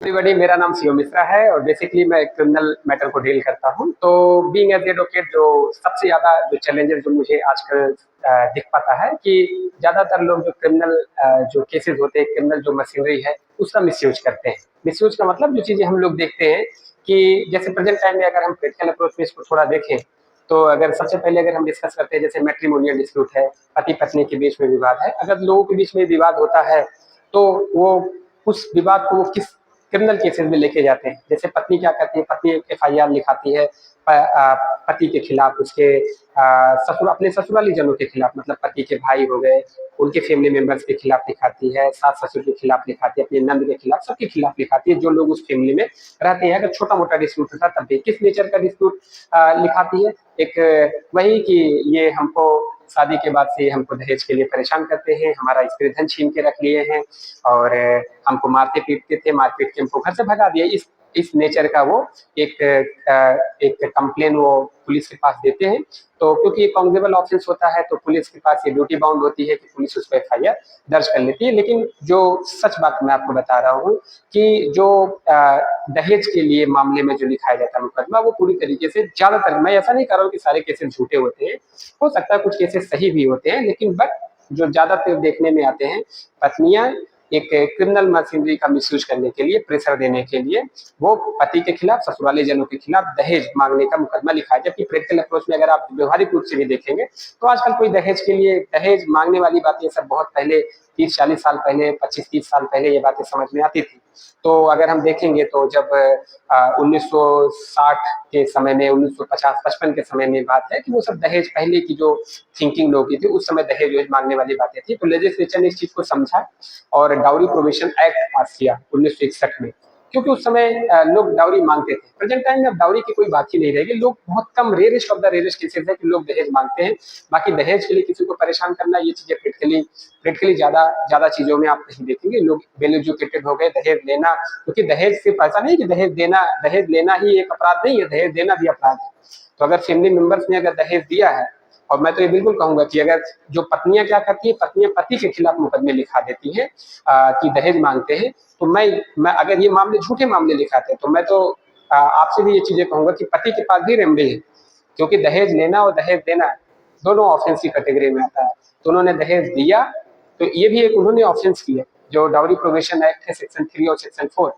Everybody, मेरा नाम CO Mishra है और बेसिकली मैं क्रिमिनल मैटर को डील करता हूं। तो बीइंग एज एडवोकेट, जो सबसे ज्यादा जो चैलेंजेस जो मुझे आजकल दिख पाता है कि ज्यादातर लोग जो क्रिमिनल जो केसेस होते हैं, क्रिमिनल जो मशीनरी है उसका मिसयूज करते हैं। मिसयूज का मतलब जो चीजें हम लोग देखते हैं कि जैसे प्रेजेंट टाइम में अगर हम क्रिटिकल अप्रोच में इसको थोड़ा देखें, तो अगर सबसे पहले अगर हम डिस्कस करते हैं, जैसे मैट्रिमोनियल डिस्प्यूट है, पति पत्नी के बीच में विवाद है। अगर लोगों के बीच में विवाद होता है तो वो उस विवाद को वो किस क्रिमिनल केसेस में लेके जाते हैं। जैसे पत्नी क्या करती है, पत्नी एक एफआईआर लिखाती है पति के खिलाफ, उसके अपने ससुराली जनों के खिलाफ, मतलब पति के भाई हो गए, उनके फैमिली मेंबर्स के खिलाफ लिखाती है, सास ससुर के खिलाफ लिखाती है, अपने नंद के खिलाफ, सबके खिलाफ लिखाती है जो लोग उस फैमिली में रहते हैं। अगर छोटा मोटा डिस्प्यूट होता तब भी किस नेचर का डिस्प्यूट लिखाती है, एक वही कि ये हमको शादी के बाद से हमको दहेज के लिए परेशान करते हैं, हमारा स्त्री धन छीन के रख लिए हैं और हमको मारते पीटते थे, मार पीट के हमको घर से भगा दिया। इस नेचर का वो एक एक कंप्लेन वो पुलिस के पास देते हैं। तो क्योंकि ये कॉन्जेबल ऑफेंस होता है तो पुलिस के पास ये ड्यूटी बाउंड होती है कि पुलिस उस पर एफआईआर दर्ज कर लेती है। लेकिन जो सच बात मैं आपको बता रहा हूँ कि जो दहेज के लिए मामले में जो लिखाया जाता है मुकदमा, वो पूरी तरीके से ज्यादातर, मैं ऐसा नहीं कर रहा हूँ कि सारे केसेस झूठे होते हैं, हो सकता है कुछ केसेस सही भी होते हैं, लेकिन बट जो ज्यादातर देखने में आते हैं, पत्नियां एक क्रिमिनल मशीनरी का मिसयूज करने के लिए, प्रेशर देने के लिए वो पति के खिलाफ, ससुराली जनों के खिलाफ दहेज मांगने का मुकदमा लिखा है। जबकि प्रैक्टिकल अप्रोच में अगर आप व्यवहारिक रूप से भी देखेंगे तो आजकल कोई दहेज के लिए, दहेज मांगने वाली बातें सब बहुत पहले, 30-40 साल पहले, 25-30 साल पहले ये बातें समझ में आती थी। तो अगर हम देखेंगे तो जब 1960 के समय में, 1950-55 के समय में बात है कि वो सब दहेज, पहले की जो थिंकिंग लोगों की थी उस समय दहेज वेज मांगने वाली बातें थी। तो लेजिस्लेचर ने इस चीज को समझा और डाउरी प्रोविजन एक्ट पास किया 1961 में, क्योंकि उस समय लोग डाउरी मांगते थे। प्रेजेंट टाइम में अब डाउरी की कोई बात ही नहीं रहेगी। लोग बहुत कम, rarest of the rarest cases है कि लोग दहेज मांगते हैं। बाकी दहेज के लिए किसी को परेशान करना, ये चीजें प्रैक्टिकली ज्यादा ज्यादा चीजों में आप नहीं देखेंगे। लोग वेल एजुकेटेड हो गए, दहेज लेना, क्योंकि दहेज सिर्फ ऐसा नहीं कि दहेज देना, दहेज लेना ही एक अपराध नहीं है, दहेज देना भी अपराध है। तो अगर फैमिली मेंबर्स ने अगर दहेज दिया है, और मैं तो ये बिल्कुल कहूंगा कि अगर जो पत्नियां क्या करती है, पत्नियां पति के खिलाफ मुकदमे लिखा देती हैं कि दहेज मांगते हैं, तो मैं अगर ये मामले झूठे मामले लिखाते हैं तो मैं तो आपसे भी ये चीजें कहूंगा कि पति के पास भी रेमडी है, क्योंकि दहेज लेना और दहेज देना दोनों ऑफेंस की कैटेगरी में आता है। तो उन्होंने दहेज दिया तो ये भी एक उन्होंने ऑफेंस किया। जो डाउरी प्रोविजन एक्ट है, सेक्शन 3 और सेक्शन 4,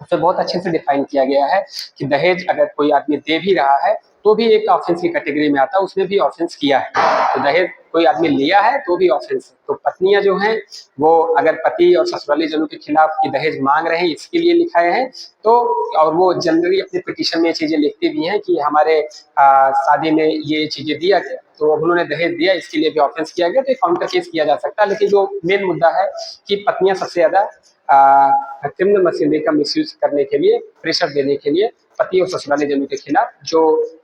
उसमें बहुत अच्छे से डिफाइन किया गया है कि दहेज अगर कोई आदमी दे भी रहा है तो भी एक ऑफेंस की कैटेगरी में आता है, उसने भी ऑफेंस किया है। तो दहेज कोई आदमी लिया है तो भी ऑफेंस है। तो पत्नियां जो हैं वो अगर पति और ससुराली जनों के खिलाफ की दहेज मांग रहे हैं, इसके लिए लिखाए हैं। तो और वो जनरली अपने पिटीशन में ये चीजें लिखते भी हैं कि हमारे शादी में ये चीजें दिया गया, तो अब उन्होंने दहेज दिया, इसके लिए भी ऑफेंस किया गया, तो काउंटर केस किया जा सकता है। लेकिन जो मेन मुद्दा है कि पत्नियां सबसे ज्यादा क्रिमिनल मशीनरी का मिसयूज करने के लिए, प्रेशर देने के लिए पति और ससुराली जनों के खिलाफ जो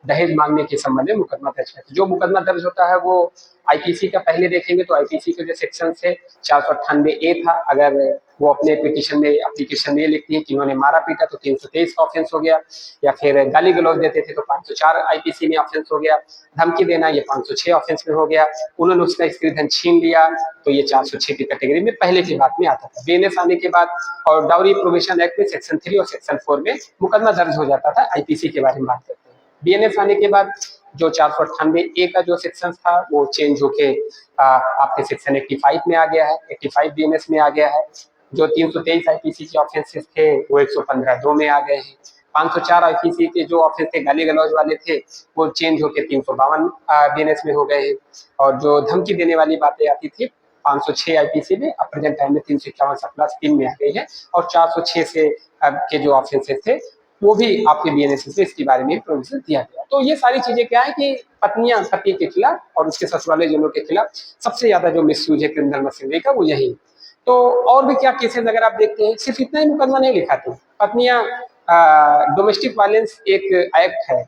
दहेज मांगने के संबंध में मुकदमा दर्ज करते हैं। जो मुकदमा दर्ज होता है वो आईपीसी का पहले देखेंगे तो आईपीसी के जो सेक्शन है 498A था। अगर वो अपने पिटीशन में, एप्लीकेशन में लिखती है कि उन्होंने मारा पीटा तो 323 का ऑफेंस हो गया, या फिर गाली गलौज देते थे तो 504 आईपीसी में ऑफेंस हो गया, धमकी देना ये 506 ऑफेंस में हो गया, उन्होंने उसका स्त्री धन छीन लिया तो ये 406 की कैटेगरी में पहले की बात में आता था। बीएनएस आने के बाद और डाउरी प्रोविजन एक्ट में सेक्शन 3 और सेक्शन 4 में मुकदमा दर्ज हो जाता था। आईपीसी के बारे में बात करते हैं। बीएनएस आने के बाद जो 498A का जो सेक्शन था वो चेंज होके आपके सेक्शन 85 में आ गया है, 85 बीएनएस में आ गया है। जो 323 आईपीसी के ऑफेंसेस थे वो 115(2) में आ गए हैं। 504 आईपीसी के जो ऑफेंस थे गाली गलौज वाले थे वो चेंज होकर 352 बीएनएस में हो गए हैं। और जो धमकी देने वाली बातें आती थी 506 आईपीसी में, अब प्रेजेंट टाइम में 351(3) में आ गई है। और 406 से के जो ऑफेंसेस थे वो भी आपके बीएनएस में इसके बारे में प्रोविजन दिया गया। तो ये सारी चीजें क्या है कि पत्नियां पति के खिलाफ और उसके ससुराले जनों के खिलाफ सबसे ज्यादा जो मिसयूज है क्रिमिनल मशीनरी का वो यही। तो और भी क्या केसेस अगर आप देखते हैं, सिर्फ इतना ही मुकदमा नहीं लिखाती पत्नियां। डोमेस्टिक वायलेंस एक एक्ट है,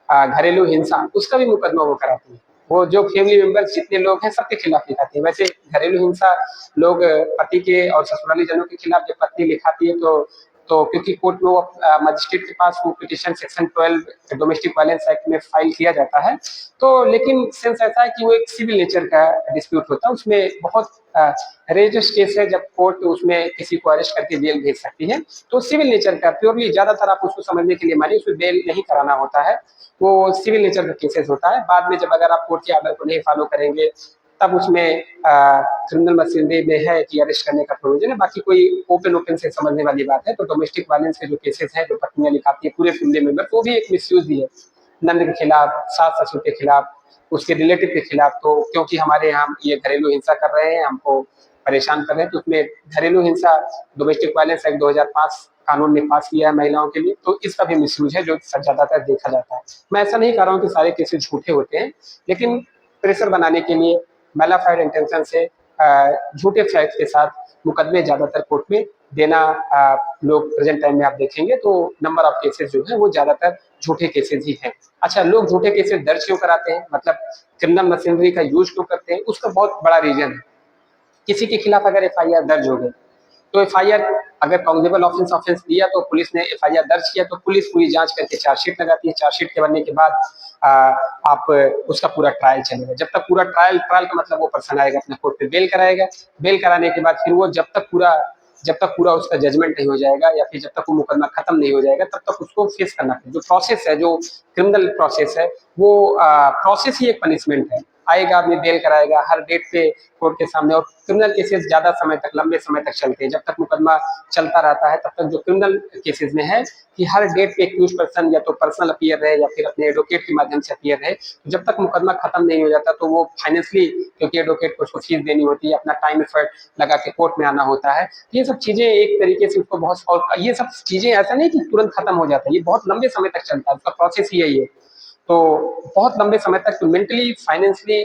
घरेलू हिंसा, उसका भी मुकदमा वो कराती है। वो जो फैमिली मेंबर्स जितने लोग हैं सबके खिलाफ लिखाती है। वैसे घरेलू हिंसा लोग पति के और ससुराली जनों के खिलाफ जब पत्नी लिखाती है तो क्योंकि कोर्ट में वो मजिस्ट्रेट के पास वो petition section 12 domestic violence act में फाइल किया जाता है। तो लेकिन सेंस ऐसा है कि वो एक सिविल नेचर का डिस्प्यूट होता है, उसमें बहुत रेयरेस्ट केस है जब कोर्ट उसमें किसी को अरेस्ट करके जेल भेज सकती है। तो सिविल नेचर का प्योरली ज्यादातर आप उसको समझने के लिए मानिए उसमें बेल नहीं कराना होता है, वो सिविल नेचर का केसेस होता है। बाद में जब अगर आप कोर्ट के आर्डर को नहीं फॉलो करेंगे तब उसमें क्रिमिनल मशीनरी में है कि अरेस्ट करने का प्रोविजन है, बाकी कोई ओपन ओपन से समझने वाली बात है। तो डोमेस्टिक वायलेंस के जो केसेस हैं, जो पत्नियां लिखाती है पूरे फैमिली मेंबर, वो भी एक मिसयूज भी है, नंद के खिलाफ, सास ससुर के खिलाफ, उसके रिलेटिव के खिलाफ। तो क्योंकि हमारे यहाँ ये घरेलू हिंसा कर रहे हैं, हमको परेशान कर रहे हैं, तो उसमें घरेलू हिंसा डोमेस्टिक वायलेंस एक्ट 2005 कानून ने पास किया है महिलाओं के लिए, तो इसका भी मिसयूज है जो ज्यादातर देखा जाता है। मैं ऐसा नहीं कह रहा हूँ कि सारे केसेस झूठे होते हैं, लेकिन प्रेशर बनाने के लिए मैलाफाइड इंटेंशन से झूठे फैक्ट के साथ मुकदमे ज्यादातर कोर्ट में देना लोग प्रेजेंट टाइम में आप देखेंगे तो नंबर ऑफ केसेस जो है वो ज्यादातर झूठे केसेस ही हैं। अच्छा, लोग झूठे केसेस दर्ज क्यों कराते हैं, मतलब क्रिमिनल मशीनरी का यूज क्यों करते हैं, उसका बहुत बड़ा रीजन है। किसी के खिलाफ अगर एफआईआर दर्ज हो गई तो एफआईआर अगर काग्निजेबल ऑफेंस ऑफेंस दिया तो पुलिस ने एफआईआर दर्ज किया तो पुलिस पूरी जांच करके चार्जशीट लगाती है। चार्जशीट के बनने के बाद आप उसका पूरा ट्रायल चलेगा। जब तक पूरा ट्रायल का मतलब वो पर्सन आएगा अपने कोर्ट पे बेल कराएगा। बेल कराने के बाद फिर वो जब तक पूरा उसका जजमेंट नहीं हो जाएगा या फिर जब तक वो मुकदमा खत्म नहीं हो जाएगा तब तक उसको फेस करना पड़ेगा। जो प्रोसेस है, जो क्रिमिनल प्रोसेस है, वो प्रोसेस ही एक पनिशमेंट है। आएगा आदमी, बेल कराएगा हर डेट पे कोर्ट के सामने, और क्रिमिनल केसेस ज्यादा समय तक, लंबे समय तक चलते हैं। जब तक मुकदमा चलता रहता है तब तक जो क्रिमिनल केसेस में है कि हर डेट पे एक्यूज पर्सन या तो पर्सनल अपीयर रहे या फिर अपने एडवोकेट के माध्यम से अपीयर रहे, तो जब तक मुकदमा खत्म नहीं हो जाता तो वो फाइनेंशियली, क्योंकि एडवोकेट को उसको फीस देनी होती है, अपना टाइम एफर्ट लगा के कोर्ट में आना होता है, ये सब चीजें एक तरीके से उसको बहुत सॉल्व, ये सब चीजें ऐसा नहीं कि तुरंत खत्म हो जाता है, ये बहुत लंबे समय तक चलता है, उसका प्रोसेस ही यही है। तो बहुत लंबे समय तक तो मेंटली फाइनेंशियली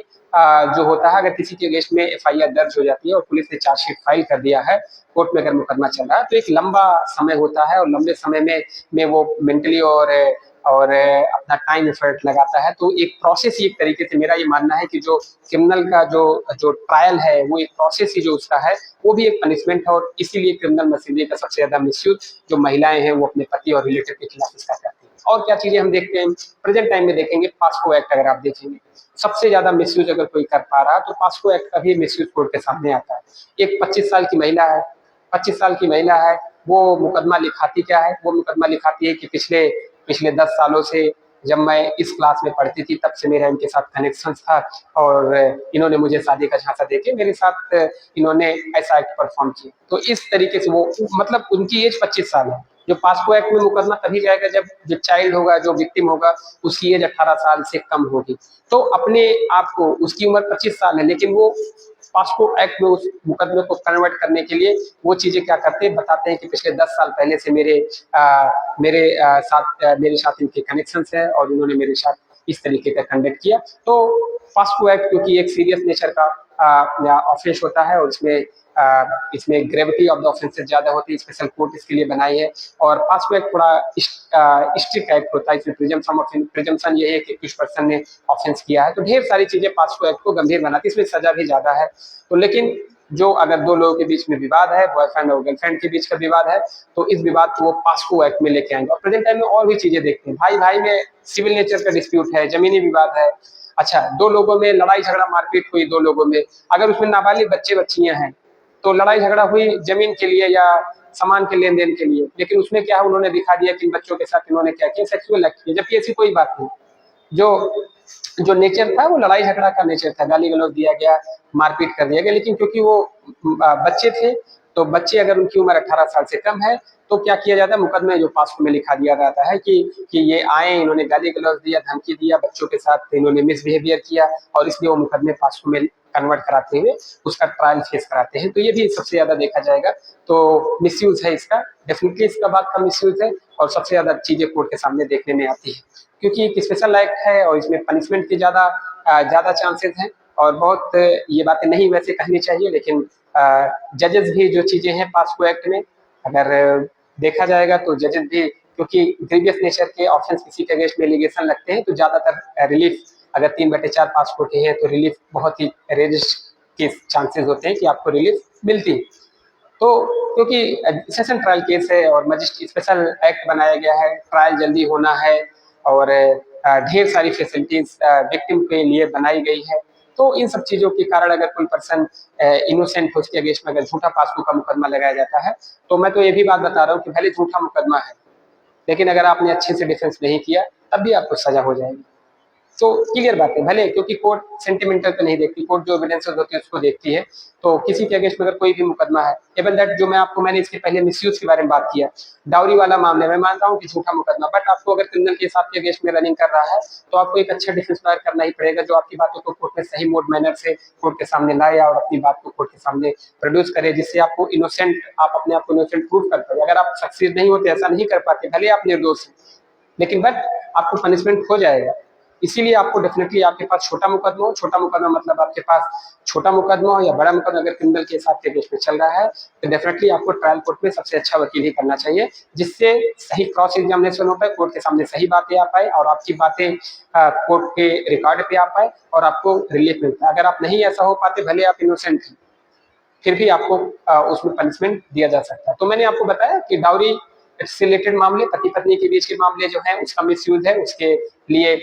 जो होता है, अगर किसी के अगेंस्ट में एफआईआर दर्ज हो जाती है और पुलिस ने चार्जशीट फाइल कर दिया है, कोर्ट में अगर मुकदमा चल रहा है, तो एक लंबा समय होता है और लंबे समय में वो मेंटली और अपना टाइम एफर्ट लगाता है। तो एक प्रोसेस ही, एक तरीके से मेरा ये मानना है कि जो क्रिमिनल का जो जो ट्रायल है वो एक प्रोसेस ही जो उसका है वो भी एक पनिशमेंट है, और इसीलिए क्रिमिनल मशीनरी का सबसे ज्यादा मिसयूज जो महिलाएं हैं वो अपने पति और रिलेटिव के खिलाफ इसका करती हैं। और क्या चीजें हम देखते हैं प्रेजेंट टाइम में, देखेंगे पास्को एक्ट अगर आप देखेंगे, सबसे ज्यादा मिसयूज अगर कोई कर पा रहा है तो पास्को एक्ट का भी मिसयूज कोर्ट के सामने आता है। एक 25 साल की महिला है, 25 साल की महिला है, वो मुकदमा लिखाती क्या है, वो मुकदमा लिखाती है कि पिछले पिछले 10 सालों से जब मैं इस क्लास में पढ़ती थी तब से मेरा इनके साथ कनेक्शन था, और इन्होंने मुझे शादी का झांसा देके मेरे साथ इन्होंने ऐसा एक्ट परफॉर्म किया। तो इस तरीके से वो, मतलब उनकी एज 25 साल है। जो पास्को एक्ट में मुकदमा तभी जाएगा जब जो चाइल्ड होगा, जो विक्टिम होगा, उसकी एज 18 साल से कम होगी। तो अपने आप को, उसकी उम्र 25 साल है लेकिन वो पास्को एक्ट में उस मुकदमे को कन्वर्ट करने के लिए वो चीजें क्या करते हैं, बताते हैं कि पिछले 10 साल पहले से मेरे साथ इनके कनेक्शन है और इन्होंने मेरे साथ इस तरीके का कंडक्ट किया। तो पास्को एक्ट क्योंकि एक सीरियस नेचर का ऑफेंस होता है और इसमें ग्रेविटी ऑफ द ऑफेंसेस ज्यादा होती है, स्पेशल कोर्ट इसके लिए बनाई है। और पास्को एक्ट थोड़ा स्ट्रिक्ट एक्ट होता है, इसमें प्रिजम्पशन ये है कि कुछ पर्सन ने ऑफेंस किया है, तो ढेर सारी चीजें पास्को एक्ट को गंभीर बनाती है, इसमें सजा भी ज्यादा है। तो लेकिन जो अगर दो लोगों के बीच में विवाद है, बॉयफ्रेंड और गर्लफ्रेंड के बीच का विवाद है, तो इस विवाद को वो पास्को एक्ट में लेके आएंगे। और प्रेजेंट टाइम में और भी चीजें देखते हैं, भाई भाई में सिविल नेचर का डिस्प्यूट है, जमीनी विवाद है। अच्छा, दो लोगों में लड़ाई झगड़ा मारपीट हुई, दो लोगों में, अगर उसमें नाबालिग बच्चे बच्चियां हैं तो लड़ाई झगड़ा हुई जमीन के लिए या सामान के लेन देन के लिए, लेकिन उसमें क्या है, उन्होंने दिखा दिया कि इन बच्चों के साथ इन्होंने क्या किया, सेक्सुअल एक्ट किया, जबकि ऐसी कोई बात नहीं। जो जो नेचर था वो लड़ाई झगड़ा का नेचर था, गाली गलौज दिया गया, मारपीट कर दिया गया, लेकिन क्योंकि वो बच्चे थे, तो बच्चे अगर उनकी उम्र 18 साल से कम है तो क्या किया जाता है, मुकदमे जो पास्को में लिखा दिया जाता है कि ये आए, इन्होंने गाली गलौज दिया, धमकी दिया, बच्चों के साथ इन्होंने मिसबिहेवियर किया, और इसलिए वो मुकदमे पास्को में कन्वर्ट कराते हुए उसका ट्रायल फेस कराते हैं। तो ये भी सबसे ज्यादा देखा जाएगा, तो मिसयूज है इसका, डेफिनेटली इसका बात का मिसयूज है, और सबसे ज्यादा चीजें कोर्ट के सामने देखने में आती है क्योंकि एक स्पेशल एक्ट है और इसमें पनिशमेंट के ज्यादा चांसेस हैं। और बहुत ये बातें नहीं वैसे कहनी चाहिए, लेकिन जजेस भी जो चीजें हैं पास्को एक्ट में, अगर देखा जाएगा तो जजेस भी, क्योंकि ग्रीवियस नेचर के ऑफेंस किसी के अगेंस्ट में एलिगेशन लगते हैं तो ज्यादातर रिलीफ, अगर 3/4 पास्को के हैं तो रिलीफ बहुत ही रेयरेस्ट के चांसेस होते हैं कि आपको रिलीफ मिलती है। तो क्योंकि सेशन ट्रायल केस है और मजिस्ट्रेट स्पेशल एक्ट बनाया गया है, ट्रायल जल्दी होना है और ढेर सारी फैसिलिटीज विक्टिम के लिए बनाई गई है। तो इन सब चीजों के कारण अगर कोई पर्सन इनोसेंट हो, उसके अगेंस्ट में अगर झूठा पासपों का मुकदमा लगाया जाता है, तो मैं तो ये भी बात बता रहा हूँ कि भले झूठा मुकदमा है, लेकिन अगर आपने अच्छे से डिफेंस नहीं किया तब भी आपको सजा हो जाएगी। तो क्लियर बात है, भले क्योंकि कोर्ट सेंटिमेंटल पे नहीं देखती, कोर्ट जो एविडेंसेस होती है उसको देखती है। तो किसी के अगेंस्ट में अगर कोई भी मुकदमा है, इवन दैट जो मैंने इसके पहले मिसयूज के बारे में बात किया, डाउरी वाला मामले में मानता हूँ कि झूठा मुकदमा, बट आपको अगर क्रिमिनल केस आपके अगेंस्ट में रनिंग कर रहा है तो आपको एक अच्छा डिफेंस लॉयर करना ही पड़ेगा, जो आपकी बातों को कोर्ट में सही मोड मैनर से कोर्ट के सामने लाए और अपनी बात को कोर्ट के सामने प्रोड्यूस करे, जिससे आपको इनोसेंट, आप अपने आप को इनोसेंट प्रूव कर पाए। अगर आप सक्सीड नहीं होते, ऐसा नहीं कर पाते, भले आप निर्दोष हैं, लेकिन बट आपको पनिशमेंट हो जाएगा। इसीलिए आपको डेफिनेटली, आपके पास छोटा मुकदमा हो, छोटा मुकदमा मतलब आपके पास छोटा मुकदमा हो या बड़ा मुकदमा, अगर क्रिमिनल केस आपके केस में चल रहा है तो डेफिनेटली आपको ट्रायल कोर्ट में सबसे अच्छा वकील ही करना चाहिए, जिससे सही क्रॉस एग्जामिनेशन हो पाए, कोर्ट के सामने सही बातें आ पाए और आपकी बातें कोर्ट के रिकॉर्ड पे आ पाए और आपको रिलीफ मिलता है। अगर आप नहीं ऐसा हो पाते, भले आप इनोसेंट हैं, फिर भी आपको उसमें पनिशमेंट दिया जा सकता है। तो मैंने आपको बताया कि डाउरी से रिलेटेड मामले, पति पत्नी के बीच के मामले जो है उसका मिसयूज है, उसके लिए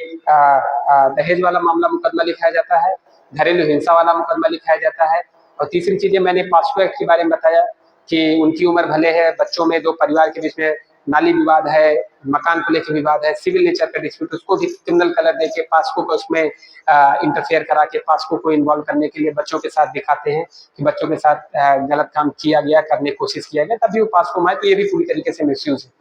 दहेज वाला मामला मुकदमा लिखाया जाता है, घरेलू हिंसा वाला मुकदमा लिखाया जाता है। और तीसरी चीजें मैंने पास्को एक्ट के बारे में बताया कि उनकी उम्र भले है, बच्चों में दो परिवार के बीच में नाली विवाद है, मकान को लेकर विवाद है, सिविल नेचर का डिस्प्यूट, उसको भी क्रिमिनल कलर देके पास्को को उसमें इंटरफेयर करा के पास्को को इन्वॉल्व करने के लिए बच्चों के साथ दिखाते हैं कि बच्चों के साथ गलत काम किया गया, करने की कोशिश किया गया, तभी वो पास्को में आए। तो ये भी पूरी तरीके से मिसयूज है।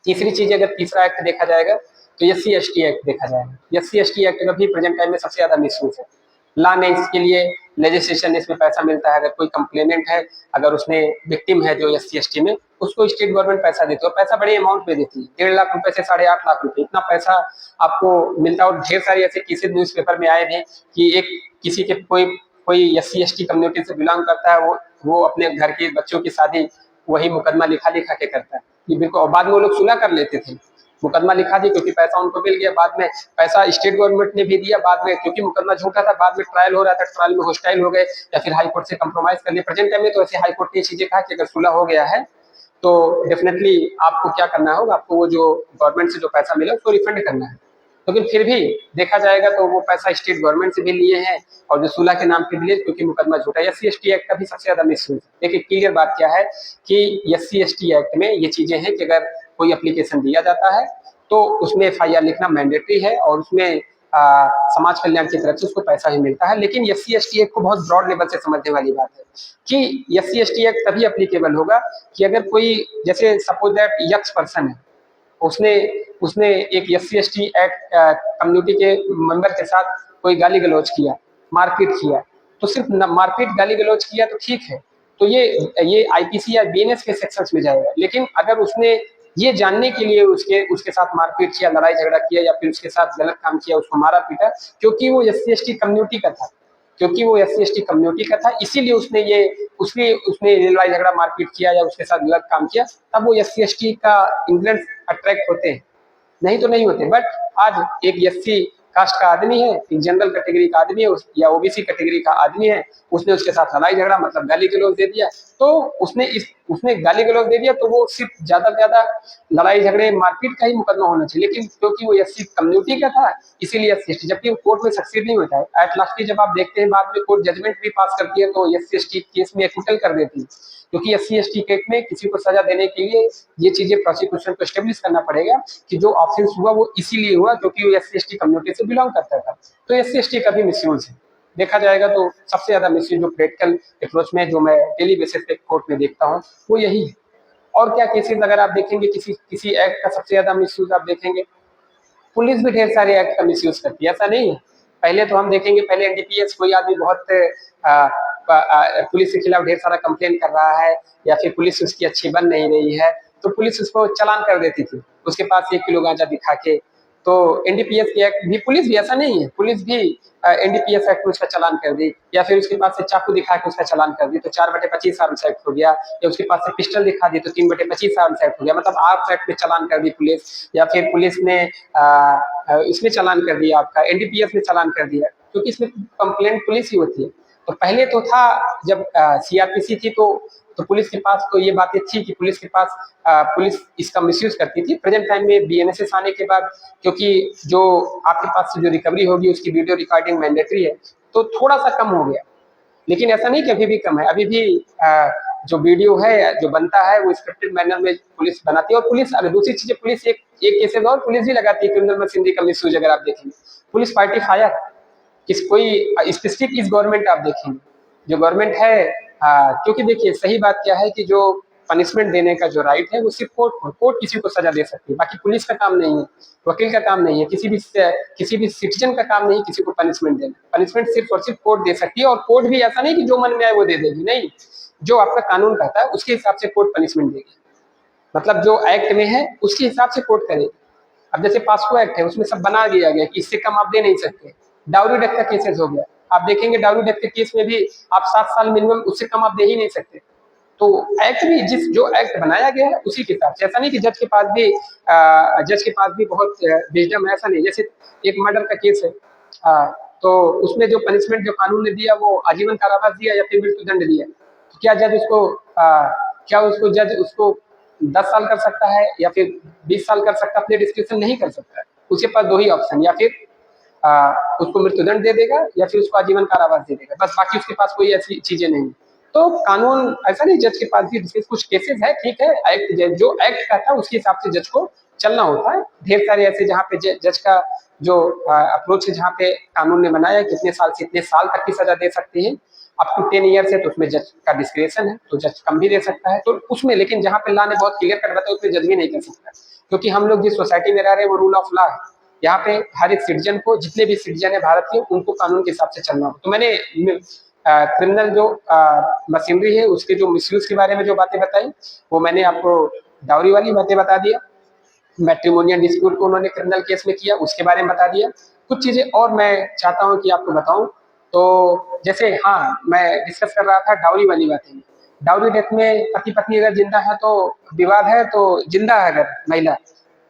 तीसरी चीज, अगर तीसरा एक्ट देखा जाएगा तो SC/ST एक्ट देखा जाएगा। SC/ST एक्ट का भी प्रेजेंट टाइम में सबसे ज्यादा मिसयूज है। ला ने इसके लिए लेजिस्लेशन, इसमें पैसा मिलता है। अगर कोई कंप्लेनेंट है, अगर उसने विक्टिम है जो SC/ST में, उसको स्टेट गवर्नमेंट पैसा देती है और पैसा बड़े अमाउंट में देती है, 1.5 लाख रुपए से 8.5 लाख रुपए, इतना पैसा आपको मिलता है। और ढेर सारी ऐसे केसेस न्यूज़पेपर में आए थे कि एक किसी के कोई SC/ST कम्युनिटी से बिलोंग करता है, वो अपने घर के बच्चों की शादी वही मुकदमा लिखा लिखा के करता है। ये बिल्कुल, और बाद में वो लोग सुलह कर लेते थे, मुकदमा लिखा दी क्योंकि पैसा उनको मिल गया, बाद में पैसा स्टेट गवर्नमेंट ने भी दिया, बाद में क्योंकि मुकदमा झूठा था, बाद में ट्रायल हो रहा था, ट्रायल में हॉस्टाइल हो गए या फिर हाई कोर्ट से कंप्रोमाइज कर लिए। प्रेजेंट टाइम में तो ऐसे हाई कोर्ट ने चीजें कहा कि अगर सुलह हो गया है तो डेफिनेटली आपको क्या करना होगा, आपको वो जो गवर्नमेंट से जो पैसा मिला उसको रिफंड करना है। लेकिन फिर भी देखा जाएगा तो वो पैसा स्टेट गवर्नमेंट से भी लिए हैं और जो सुलह के नाम पे भी लिए, क्योंकि मुकदमा झूठा है। SC/ST एक्ट का भी सबसे ज्यादा मिसयूज है। देखिए क्लियर बात क्या है कि SC/ST एक्ट में ये चीजें हैं कि अगर कोई एप्लीकेशन दिया जाता है तो उसमें FIR लिखना मैंडेटरी है और उसमें समाज कल्याण की तरफ से उसको पैसा ही मिलता है। लेकिन SC/ST एक्ट को बहुत ब्रॉड लेवल से समझने वाली बात है कि SC/ST एक्ट तभी अप्लीकेबल होगा कि अगर कोई, जैसे सपोज दैट यक्स पर्सन है, उसने उसने एक SC/ST एक्ट कम्युनिटी के मेंबर के साथ कोई गाली गलौज किया, मारपीट किया, तो सिर्फ मारपीट गाली गलौज किया तो ठीक है, तो ये IPC या BNS के सेक्शंस में जाएगा। लेकिन अगर उसने ये जानने के लिए उसके साथ मारपीट किया, लड़ाई झगड़ा किया या फिर उसके साथ गलत काम किया, उसको मारा पीटा, क्योंकि वो SC/ST कम्युनिटी का था, इसीलिए उसने लड़ाई झगड़ा मारपीट किया या उसके साथ गलत काम किया, तब वो SC/ST का इंग्रेडिएंट्स अट्रैक्ट होते हैं, नहीं तो नहीं होते। बट आज एक SC कास्ट का आदमी है, एक जनरल कैटेगरी का आदमी है या OBC कैटेगरी का आदमी है, उसने उसके साथ लड़ाई झगड़ा मतलब गाली गलौज दे दिया, तो उसने गाली गलौज दे दिया, तो वो सिर्फ ज्यादा से ज्यादा लड़ाई झगड़े मारपीट का ही मुकदमा होना चाहिए। लेकिन क्योंकि वो SC कम्युनिटी का था, इसीलिए SC/ST, जबकि वो कोर्ट में सक्सीड नहीं होता है। एट लास्ट जब आप देखते हैं बाद में कोर्ट जजमेंट भी पास करती है तो SC/ST केस में एक्विटल कर देती है, क्योंकि SC/ST केस में किसी को सजा देने के लिए ये चीजें प्रोसिक्यूशन को एस्टेब्लिश करना पड़ेगा कि जो ऑफेंस हुआ वो इसीलिए हुआ क्योंकि वो SC/ST कम्युनिटी से बिलोंग करता था। तो SC/ST का भी मिसयूज है। देखा जाएगा तो सबसे ज्यादा मिसयूज जो प्रैक्टिकल अप्रोच में जो मैं डेली बेसिस पे कोर्ट में देखता हूँ वो यही है। और क्या केसेस अगर आप देखेंगे, किसी एक्ट का सबसे ज्यादा मिसयूज आप देखेंगे, पुलिस भी ढेर सारे एक्ट का मिसयूज करती है, ऐसा नहीं है। पहले तो हम देखेंगे, पहले NDPS कोई आदमी बहुत पुलिस के खिलाफ ढेर सारा कंप्लेन कर रहा है या फिर पुलिस उसकी अच्छी बन नहीं रही है, तो पुलिस उसको चालान कर देती थी उसके पास 1 किलो गांजा दिखा के। तो NDPS के एक्ट भी, पुलिस भी ऐसा नहीं है, पुलिस भी NDPS एक्ट में उसका चालान कर दी, या फिर उसके पास से चाकू दिखा के उसका चालान कर दी तो 4/25 आर्म्स एक्ट हो गया, या उसके पास से पिस्टल दिखा दी तो 3/25 आर्म्स एक्ट हो गया। मतलब आर्म्स एक्ट में चालान कर दी पुलिस, या फिर पुलिस ने इसमें चालान कर दिया, आपका NDPS में चालान कर दिया, क्योंकि इसमें कंप्लेंट पुलिस ही होती है। तो पहले तो था जब सीआरपीसी थी तो पुलिस के पास तो ये बातें थी कि पुलिस के पास पुलिस इसका मिसयूज करती थी। प्रेजेंट टाइम में बीएनएसएस आने के बाद क्योंकि जो आपके पास से जो रिकवरी होगी उसकी वीडियो रिकॉर्डिंग मैंडेटरी है, तो थोड़ा सा कम हो गया। लेकिन ऐसा नहीं कि अभी भी कम है, अभी भी जो वीडियो है जो बनता है वो स्क्रिप्टेड मैनर में पुलिस बनाती है। और पुलिस अगर दूसरी चीजें पुलिस एक एक केसेस और पुलिस भी लगाती है क्रिमिनल मशीनरी का मिसयूज। अगर आप देखेंगे पुलिस पार्टी फायर किस कोई स्पेसिफिक इस गवर्नमेंट आप देखेंगे जो गवर्नमेंट है क्योंकि देखिए सही बात क्या है कि जो पनिशमेंट देने का जो राइट है वो सिर्फ कोर्ट किसी को सजा दे सकती है, बाकी पुलिस का काम नहीं है, वकील का काम नहीं है, किसी भी सिटीजन का काम नहीं किसी को पनिशमेंट देना। पनिशमेंट सिर्फ और सिर्फ कोर्ट दे सकती है, और कोर्ट भी ऐसा नहीं कि जो मन में आए वो दे देगी, नहीं, जो आपका कानून कहता है उसके हिसाब से कोर्ट पनिशमेंट देगी। मतलब जो एक्ट में है उसके हिसाब से कोर्ट करेगी। अब जैसे पास्को एक्ट है उसमें सब बना दिया गया कि इससे कम आप दे नहीं सकते। डाउरी डेथ का केसेस हो गया, आप देखेंगे डाउरी डेथ के केस में भी आप 7 साल मिनिमम, उससे कम आप दे ही नहीं सकते। तो एक्ट भी जो एक्ट बनाया गया है उसी के हिसाब से, ऐसा नहीं कि जज के पास भी बहुत विजडम है, ऐसा नहीं। जैसे एक मर्डर का केस है तो उसमें जो पनिशमेंट जो कानून ने दिया वो आजीवन कारावास दिया या फिर मृत्यु दंड दिया, तो क्या जज उसको 10 साल कर सकता है या फिर 20 साल कर सकता है? अपने डिस्क्रिप्शन नहीं कर सकता है। उसके पास दो ही ऑप्शन, या फिर उसको मृत्युदंड दे देगा या फिर उसको आजीवन कारावास दे देगा, बस, बाकी उसके पास कोई ऐसी चीजें नहीं। तो कानून ऐसा नहीं, जज के पास भी कुछ केसेस है, ठीक है, एक्ट जो एक्ट का था उसके हिसाब से जज को चलना होता है। ढेर सारे ऐसे जहाँ पे जज का जो अप्रोच है, जहाँ पे कानून ने बनाया कितने साल से इतने साल तक की सजा दे सकती है, अप टू 10 ईयर है, तो उसमें जज का डिस्क्रिप्शन है, तो जज कम भी दे सकता है। तो उसमें लेकिन जहाँ पे लॉ ने बहुत क्लियर कर बताया उसमें जज भी नहीं कर सकता, क्योंकि हम लोग जिस सोसाइटी में रह रहे हैं वो रूल ऑफ लॉ है। यहाँ पे हर एक सिटीजन को, जितने भी सिटीजन है भारत के, उनको कानून के हिसाब से चलना हो। तो मैंने क्रिमिनल जो मशीनरी है उसके जो मिसयूज के बारे में जो बातें बताई वो मैंने आपको डाउरी वाली बातें बता दिया। मैट्रिमोनियल डिस्प्यूट को उन्होंने क्रिमिनल केस में किया उसके बारे में बता दिया। कुछ चीजें और मैं चाहता हूँ कि आपको बताऊं, तो जैसे हाँ मैं डिस्कस कर रहा था डाउरी वाली बातें। डाउरी डेथ में पति पत्नी अगर जिंदा है तो विवाद है, तो जिंदा है अगर महिला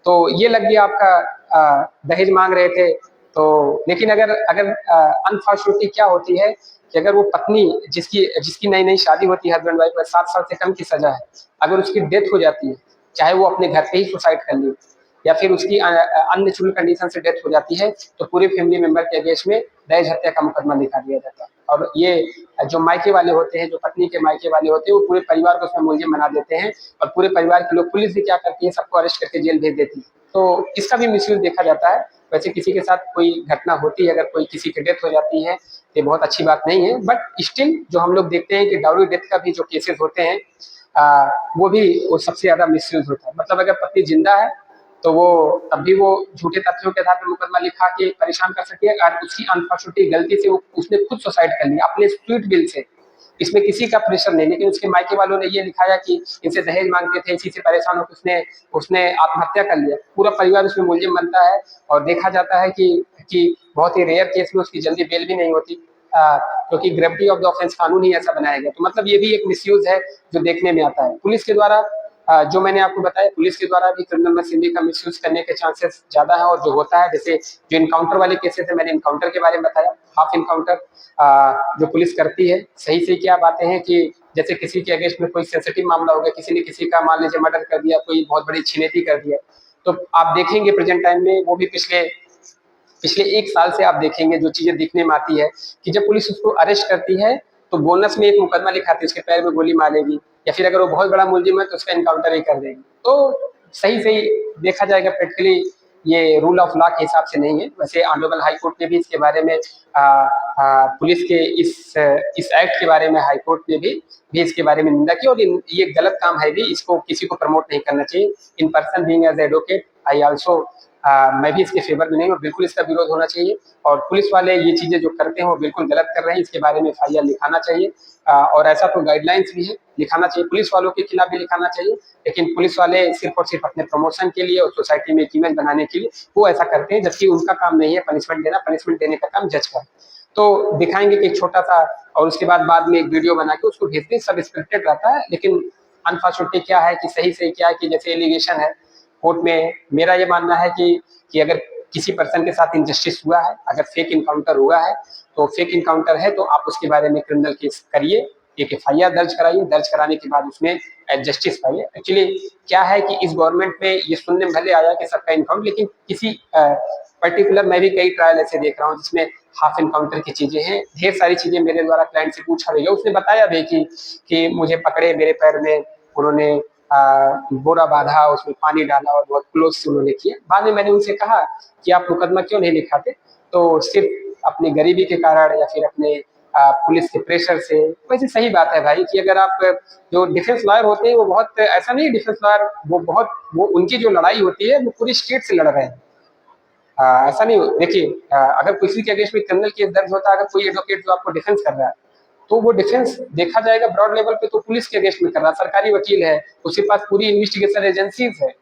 तो ये लग गया आपका दहेज मांग रहे थे। तो लेकिन अगर अगर अनफॉर्चुनेटली क्या होती है कि अगर वो पत्नी जिसकी जिसकी नई नई शादी होती है, हस्बैंड वाइफ में 7 साल से कम की सजा है, अगर उसकी डेथ हो जाती है, चाहे वो अपने घर पे ही सुसाइड कर ले या फिर उसकी अननेचुरल कंडीशन से डेथ हो जाती है, तो पूरे फैमिली मेंबर के अगेंस्ट में दहेज हत्या का मुकदमा लिखा दिया जाता है। और ये जो मायके वाले होते हैं, जो पत्नी के मायके वाले होते हैं, वो पूरे परिवार को उसमें मुलजिम बना देते हैं, और पूरे परिवार के लोग, पुलिस भी क्या करती है, सबको अरेस्ट करके जेल भेज देती है। तो इसका भी मिसयूज देखा जाता है। वैसे किसी के साथ कोई घटना होती है, अगर कोई किसी की डेथ हो जाती है, ये बहुत अच्छी बात नहीं है, बट स्टिल जो हम लोग देखते हैं कि डाउरी डेथ का भी जो केसेस होते हैं वो सबसे ज्यादा मिसयूज होता है। मतलब अगर पत्नी जिंदा है तो वो तब भी वो झूठे तथ्यों के आधार पर मुकदमा लिखा के परेशान कर सकती है, और उसकी अनफॉर्चुनेटली गलती से उसने खुद सुसाइड कर लिया अपने स्वीट विल से, इसमें किसी का प्रेशर नहीं, लेकिन उसके मायके वालों ने ये लिखाया कि इनसे दहेज मांगते थे, इसी से परेशान होकर उसने उसने आत्महत्या कर लिया, पूरा परिवार उसमें मुलजिम बनता है। और देखा जाता है कि बहुत ही रेयर केस में उसकी जल्दी बेल भी नहीं होती, क्योंकि ग्रेविटी ऑफ द ऑफेंस कानून ही ऐसा बनाया गया। तो मतलब ये भी एक मिसयूज है जो देखने में आता है पुलिस के द्वारा। जो मैंने आपको बताया, पुलिस के द्वारा भी क्रिमिनल मशीनरी का मिसयूज करने के चांसेस ज्यादा है। और जो होता है, जैसे जो इनकाउंटर वाले केसेस है, मैंने इनकाउंटर के बारे में बताया, हाफ इनकाउंटर जो पुलिस करती है। सही से क्या बातें हैं कि जैसे किसी के अगेंस्ट में कोई सेंसिटिव मामला हो गया, किसी ने किसी का मान लीजिए मर्डर कर दिया, कोई बहुत बड़ी छिनैती कर दिया, तो आप देखेंगे प्रेजेंट टाइम में वो भी पिछले पिछले 1 साल से आप देखेंगे जो चीजें दिखने में आती है कि जब पुलिस उसको अरेस्ट करती है तो बोनस में एक मुकदमा लिखाती है, उसके पैर में गोली मारेगी, या फिर अगर वो बहुत बड़ा मुलजिम है तो उसका इनकाउंटर ही कर देगी। तो सही सही देखा जाएगा प्रैक्टिकली ये रूल ऑफ लॉ के हिसाब से नहीं है। वैसे ऑनरेबल हाई कोर्ट ने भी इसके बारे में पुलिस के इस एक्ट के बारे में हाई कोर्ट ने भी इसके बारे में निंदा की, और ये गलत काम है भी, इसको किसी को प्रमोट नहीं करना चाहिए। In person being as advocate I also मैं भी इसके फेवर में नहीं हूँ, बिल्कुल इसका विरोध होना चाहिए। और पुलिस वाले ये चीजें जो करते हैं वो बिल्कुल गलत कर रहे हैं, इसके बारे में एफआईआर लिखाना चाहिए। और ऐसा तो गाइडलाइंस भी है, लिखाना चाहिए, पुलिस वालों के खिलाफ भी लिखाना चाहिए। लेकिन पुलिस वाले सिर्फ और सिर्फ अपने प्रमोशन के लिए और सोसाइटी में एक इमेज बनाने के लिए वो ऐसा करते हैं, जबकि उनका काम नहीं है पनिशमेंट देना, पनिशमेंट देने का काम जज का है। तो दिखाएंगे कि एक छोटा सा, और उसके बाद में एक वीडियो बना के उसको भेजते हैं, सब स्क्रिप्टेड रहता है। लेकिन अनफॉर्चुनेटली क्या है कि सही क्या है कि जैसे एलिगेशन है कोर्ट में, मेरा ये मानना है कि अगर किसी पर्सन के साथ इनजस्टिस हुआ है, अगर फेक इनकाउंटर हुआ है, तो फेक इनकाउंटर है तो आप उसके बारे में क्रिमिनल केस करिए, एक एफआईआर दर्ज कराइए, दर्ज कराने के बाद उसमें जस्टिस पाइए। एक्चुअली क्या है कि इस गवर्नमेंट में ये सुनने में भले आया कि सबका इनकाउंटर, लेकिन किसी पर्टिकुलर मैं भी कई ट्रायल ऐसे देख रहा हूँ जिसमें हाफ इनकाउंटर की चीजें हैं, ढेर सारी चीजें मेरे द्वारा क्लाइंट से पूछा भी है, उसने बताया भी कि मुझे पकड़े, मेरे पैर में उन्होंने बोरा बांधा, उसमें पानी डाला और बहुत क्लोज से उन्होंने किया। बाद में मैंने उनसे कहा कि आप मुकदमा क्यों नहीं लिखाते, तो सिर्फ अपनी गरीबी के कारण या फिर अपने पुलिस के प्रेशर से। वैसे सही बात है भाई कि अगर आप जो डिफेंस लॉयर होते हैं वो बहुत ऐसा नहीं, डिफेंस लॉयर वो उनकी जो लड़ाई होती है वो पूरी स्टेट से लड़ रहे हैं। ऐसा नहीं, देखिए अगर किसी के अगेंस्ट में क्रिमिनल केस दर्ज होता है, अगर कोई एडवोकेट जो आपको डिफेंस कर रहा है तो वो डिफेंस देखा जाएगा ब्रॉड लेवल पे तो पुलिस के अगेंस्ट में कर रहा है, सरकारी वकील है, उसके पास पूरी इन्वेस्टिगेशन एजेंसीज है,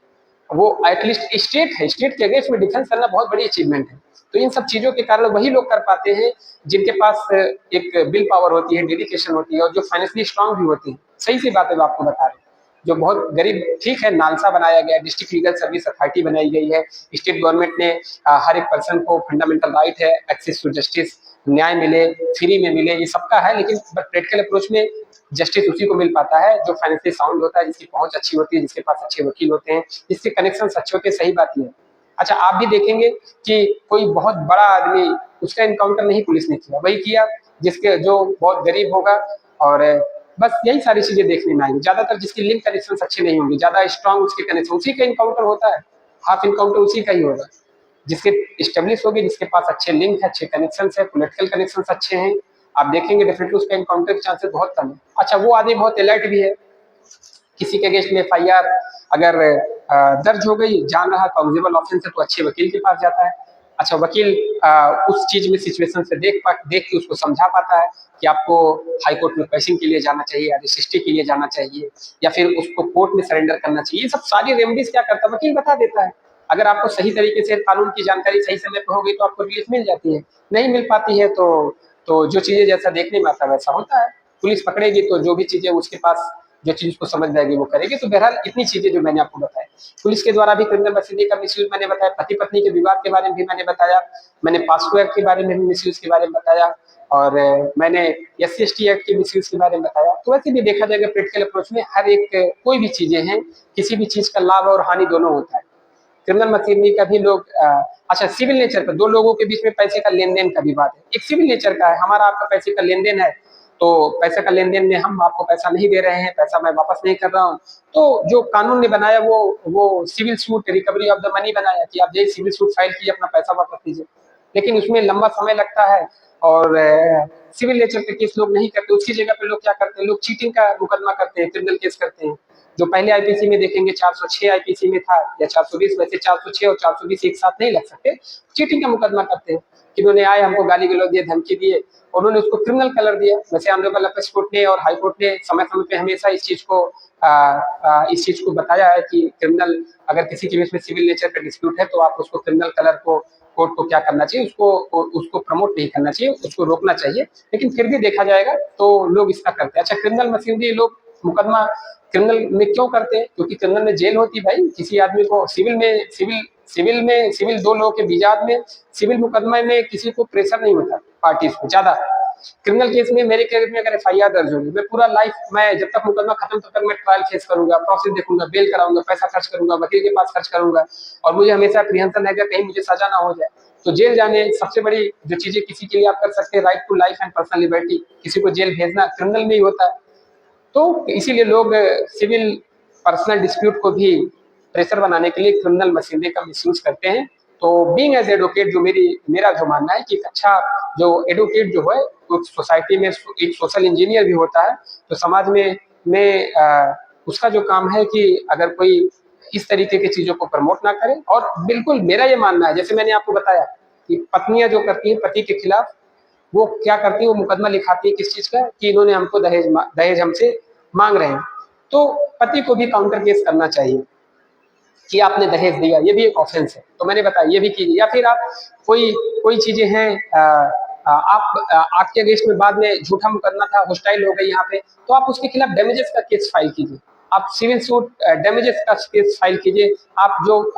वो एटलीस्ट स्टेट है, स्टेट के अगेंस्ट में डिफेंस करना बहुत बड़ी अचीवमेंट है। तो इन सब चीजों के कारण वही लोग कर पाते हैं जिनके पास एक विल पावर होती है, डेडिकेशन होती है और जो फाइनेंशियली स्ट्रांग भी होती है। सही सी बात है वो आपको बता रहे हैं। जो बहुत गरीब, ठीक है नालसा बनाया गया, डिस्ट्रिक्ट लीगल सर्विस अथॉरिटी बनाई गई है, स्टेट गवर्नमेंट ने हर एक पर्सन को फंडामेंटल राइट है एक्सेस टू जस्टिस, न्याय मिले, फ्री में मिले, ये सबका है, लेकिन प्रैक्टिकल अप्रोच में जस्टिस उसी को मिल पाता है जो फाइनेंशियली साउंड होता है, जिसकी पहुंच अच्छी होती है, जिसके पास अच्छे वकील होते हैं, जिसके कनेक्शन अच्छे होते हैं। सही बात ही है। अच्छा, आप भी देखेंगे कि कोई बहुत बड़ा आदमी, उसका इनकाउंटर नहीं पुलिस ने किया, वही किया जिसके जो बहुत गरीब होगा, और बस यही सारी चीजें देखने में आएंगी। ज्यादातर जिसकी लिंक कनेक्शन अच्छे नहीं होंगे, ज्यादा स्ट्रांग उसके कनेक्शन, उसी का इनकाउंटर होता है, हाफ इनकाउंटर उसी का ही होगा जिसके स्टेब्लिश होगी, जिसके पास अच्छे लिंक है, अच्छे कनेक्शन है, पोलिटिकल कनेक्शन अच्छे हैं, आप देखेंगे डेफिनेटली उसका इनकाउंटर के चांसेस बहुत कम है। अच्छा, वो आदमी बहुत अलर्ट भी है, किसी के अगेंस्ट में एफआईआर अगर दर्ज हो गई, जान रहा कॉग्निजेबल ऑफेंस है, तो अच्छे वकील के पास जाता है। अच्छा, वकील उस चीज में सिचुएशन से देख के उसको समझा पाता है कि आपको हाई कोर्ट में पेशिंग के लिए जाना चाहिए या रजिस्ट्री के लिए जाना चाहिए या फिर उसको कोर्ट में सरेंडर करना चाहिए। ये सब सारी रेमेडीज क्या करता है, वकील बता देता है। अगर आपको सही तरीके से कानून की जानकारी सही समय पर होगी तो आपको रिलीफ मिल जाती है, नहीं मिल पाती है तो जो चीजें जैसा देखने में आता है वैसा होता है। पुलिस पकड़ेगी तो जो भी चीजें उसके पास, जो चीज उसको समझ में आएगी वो करेगी। तो बहरहाल इतनी चीजें जो मैंने आपको बताया, पुलिस के द्वारा भी क्रिमिनल मशीनरी का मिसयूज मैंने बताया, पति पत्नी के विवाद के बारे में भी मैंने बताया, मैंने पास्को एक्ट के बारे में भी मिसयूज के बारे में बताया, और मैंने SC/ST एक्ट के मिसयूज के बारे में बताया। तो वैसे भी देखा जाएगा प्रैक्टिकल अप्रोच में हर एक कोई भी चीजें हैं, किसी भी चीज का लाभ और हानि दोनों होता है। क्रिमिनल मशीनरी का भी लोग अच्छा, सिविल नेचर का, दो लोगों के बीच में पैसे का लेन देन का विवाद है, एक सिविल नेचर का है, हमारा आपका पैसे का लेन देन है, तो पैसे का लेन देन में हम आपको पैसा नहीं दे रहे हैं, पैसा मैं वापस नहीं कर रहा हूँ, तो जो कानून ने बनाया वो civil suit recovery of the money बनाया कि आप जैसे सिविल सूट फाइल कीजिए, अपना पैसा वापस लीजिए, लेकिन उसमें लंबा समय लगता है और सिविल नेचर के केस लोग नहीं करते। उसकी जगह पे लोग क्या करते हैं, लोग चीटिंग का मुकदमा करते हैं, क्रिमिनल केस करते हैं। जो पहले आईपीसी में देखेंगे 406 आईपीसी में था या 420, वैसे 406 और 420 एक साथ नहीं लग सकते, चीटिंग का मुकदमा करते हैं कि उन्होंने आए, हमको गाली गलौज दिए, धमकी दिए, उन्होंने उसको क्रिमिनल कलर दिया। वैसे ऑनरेबल अपेक्स कोर्ट ने और हाई कोर्ट ने समय समय पे हमेशा इस चीज को बताया है कि क्रिमिनल, अगर किसी के बीच में सिविल नेचर का डिस्प्यूट है तो आप उसको क्रिमिनल कलर को, कोर्ट को क्या करना चाहिए, उसको प्रमोट नहीं करना चाहिए, उसको रोकना चाहिए। लेकिन फिर भी देखा जाएगा तो लोग इसका करते हैं। अच्छा, क्रिमिनल मशीनरी लोग मुकदमा क्रिमिनल में क्यों करते हैं, क्योंकि क्रिमिनल में जेल होती है भाई, किसी आदमी को सिविल दो लोगों के विवाद में, सिविल मुकदमे में किसी को प्रेशर नहीं होता पार्टीज को ज्यादा। क्रिमिनल केस में, मेरे केस में अगर एफआईआर दर्ज होगी, मैं पूरा लाइफ, मैं जब तक मुकदमा खत्म तब तक मैं ट्रायल फेस करूंगा, प्रोसेस देखूंगा, बेल कराऊंगा, पैसा खर्च करूंगा, वकील के पास खर्च करूंगा, और मुझे हमेशा अप्रीहेंशन है कहीं मुझे सजा ना हो जाए। तो जेल जाने सबसे बड़ी जो चीजें किसी के लिए आप कर सकते हैं, right to life and personal liberty, किसी को जेल भेजना क्रिमिनल में ही होता है। तो इसीलिए लोग सिविल पर्सनल डिस्प्यूट को भी प्रेशर बनाने के लिए क्रिमिनल मशीनरी का मिसयूज करते हैं। तो बीइंग एज एडवोकेट, जो मेरा जो मानना है कि एक अच्छा जो एडवोकेट जो है वो सोसाइटी में एक सोशल इंजीनियर भी होता है, तो समाज में उसका जो काम है कि अगर कोई इस तरीके की चीजों को प्रमोट ना करे। और बिल्कुल मेरा ये मानना है, जैसे मैंने आपको बताया कि पत्नियां जो करती हैं पति के खिलाफ, वो क्या करती है, वो मुकदमा लिखाती है किस चीज का, कि इन्होंने हमको दहेज हमसे मांग रहे हैं। तो पति को भी काउंटर केस करना चाहिए कि आपने दहेज दिया, ये भी एक ऑफेंस है, तो मैंने बताया ये भी कीजिए। या फिर आप कोई चीजें हैं, आपके अगेंस्ट में बाद में झूठा मुकदमा था, होस्टाइल हो गई यहाँ पे, तो आप उसके खिलाफ डैमेजेस का केस फाइल कीजिए, आप सिविल सूट डैमेजेस का केस फाइल कीजिए, आप जो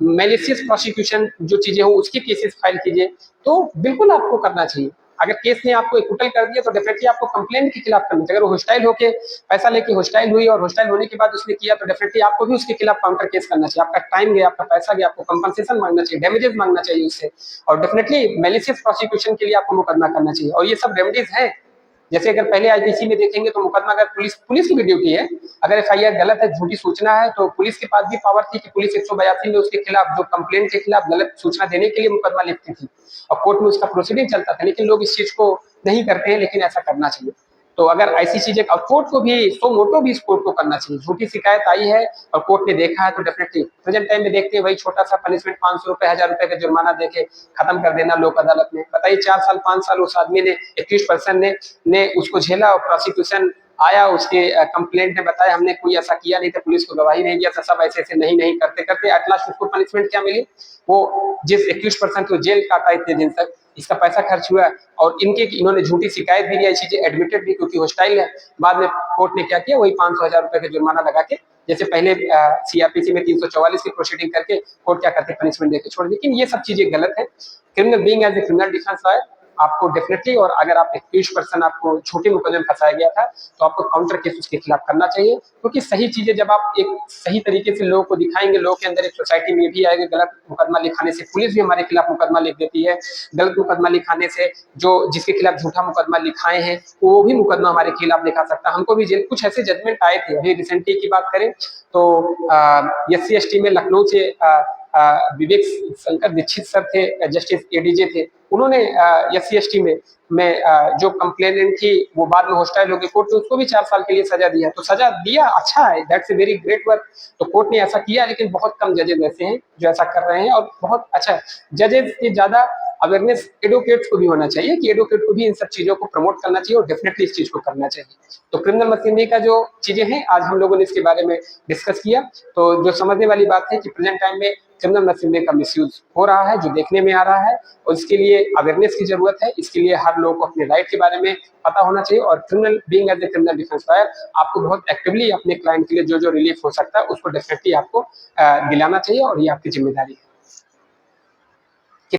मेलिशियस प्रोसिक्यूशन जो चीजें हो उसकी केसेस फाइल कीजिए। तो बिल्कुल आपको करना चाहिए। अगर केस ने आपको एक्विटल कर दिया तो डेफिनेटली आपको कंप्लेंट के खिलाफ करना चाहिए। अगर वो हॉस्टाइल होके पैसा लेके हॉस्टाइल हुई और हॉस्टाइल होने के बाद उसने किया तो डेफिनेटली आपको भी उसके खिलाफ काउंटर केस करना चाहिए। आपका टाइम गया, आपका पैसा गया, आपको कंपनसेशन मांगना चाहिए, डैमेजेस मांगना चाहिए उससे, और डेफिनेटली मैलिशियस प्रोसिक्यूशन के लिए आपको मुकदमा करना चाहिए। और ये सब रेमेडीज हैं। जैसे अगर पहले आईपीसी में देखेंगे तो मुकदमा, अगर पुलिस की भी ड्यूटी है, अगर एफआईआर गलत है, झूठी सूचना है, तो पुलिस के पास भी पावर थी कि पुलिस 182 में उसके खिलाफ, जो कंप्लेंट के खिलाफ गलत सूचना देने के लिए मुकदमा लिखती थी और कोर्ट में उसका प्रोसीडिंग चलता था। लेकिन लोग इस चीज को नहीं करते हैं, लेकिन ऐसा करना चाहिए। तो अगर ऐसी चीजें, और कोर्ट को भी सो मोटो भी इस कोर्ट को करना चाहिए। झूठी शिकायत आई है और कोर्ट ने देखा है तो डेफिनेटली प्रेजेंट टाइम में देखते हैं वही छोटा सा पनिशमेंट 500 रुपए 1000 रुपए का जुर्माना देके खत्म कर देना लोक अदालत में। बताइए 4 साल 5 साल उस आदमी ने, एक्यूज पर्सन ने उसको झेला, और प्रोसिक्यूशन आया, उसके कंप्लेंट ने बताया हमने कोई ऐसा किया नहीं था, पुलिस को गवाही नहीं दिया था, सब ऐसे ऐसे नहीं नहीं करते करते एट लास्ट उसको पनिशमेंट क्या मिली? वो जिस एक्यूज पर्सन को जेल काटा इतने दिन तक, इसका पैसा खर्च हुआ, और इन्होंने झूठी शिकायत भी, ये चीजें एडमिटेड भी क्योंकि हॉस्टाइल है। बाद में कोर्ट ने क्या किया, वही 500 1000 रुपए का जुर्माना लगा के, जैसे पहले सीआरपीसी में 344 की प्रोसीडिंग करके कोर्ट क्या करते, पनिशमेंट देकर छोड़। लेकिन ये सब चीजें गलत है। Criminal being as a criminal defence lawyer आपको डेफिनेटली, और अगर आप एक्यूज पर्सन, आपको छोटे मुकदमे में फंसाया गया था तो आपको काउंटर केस उसके खिलाफ करना चाहिए। क्योंकि सही चीजें जब आप एक सही तरीके से लोगों को दिखाएंगे, लोगों के अंदर एक सोसाइटी में भी आएगा। गलत मुकदमा लिखाने से पुलिस भी हमारे खिलाफ मुकदमा लिख देती है, गलत मुकदमा लिखाने से जो जिसके खिलाफ झूठा मुकदमा लिखाए हैं वो भी मुकदमा हमारे खिलाफ लिखा सकता है। हमको भी जेल, कुछ ऐसे जजमेंट आए थे। अभी रिसेंटली की बात करें तो SC ST में लखनऊ से विवेक शंकर दीक्षित सर थे, जस्टिस एडीजे थे, उन्होंने SC ST में जो कंप्लेनेंट थी वो बाद में हॉस्टाइल हो गई, कोर्ट ने उसको भी 4 साल के लिए सजा दिया। तो सजा दिया, अच्छा है, that's a very great work. तो कोर्ट ने ऐसा किया, लेकिन बहुत कम जजेस ऐसे हैं जो ऐसा कर रहे हैं, और बहुत अच्छा जजेस से ज्यादा अवेयरनेस एडवोकेट्स को भी होना चाहिए कि एडवोकेट को भी इन सब चीजों को प्रमोट करना चाहिए, और डेफिनेटली इस चीज को करना चाहिए। तो क्रिमिनल मशीनरी का जो चीजें हैं आज हम लोगों ने इसके बारे में डिस्कस किया। तो जो समझने वाली बात है कि प्रेजेंट टाइम में क्रिमिनल मशीनरी का मिसयूज हो रहा है, जो देखने में आ रहा है, और इसके लिए अवेयरनेस की जरूरत है। इसके लिए हर लोगों को अपने राइट के बारे में पता होना चाहिए, और criminal being as a criminal defence lawyer आपको बहुत एक्टिवली अपने क्लाइंट के लिए जो जो रिलीफ हो सकता है उसको डेफिनेटली आपको दिलाना चाहिए, और ये आपकी जिम्मेदारी है।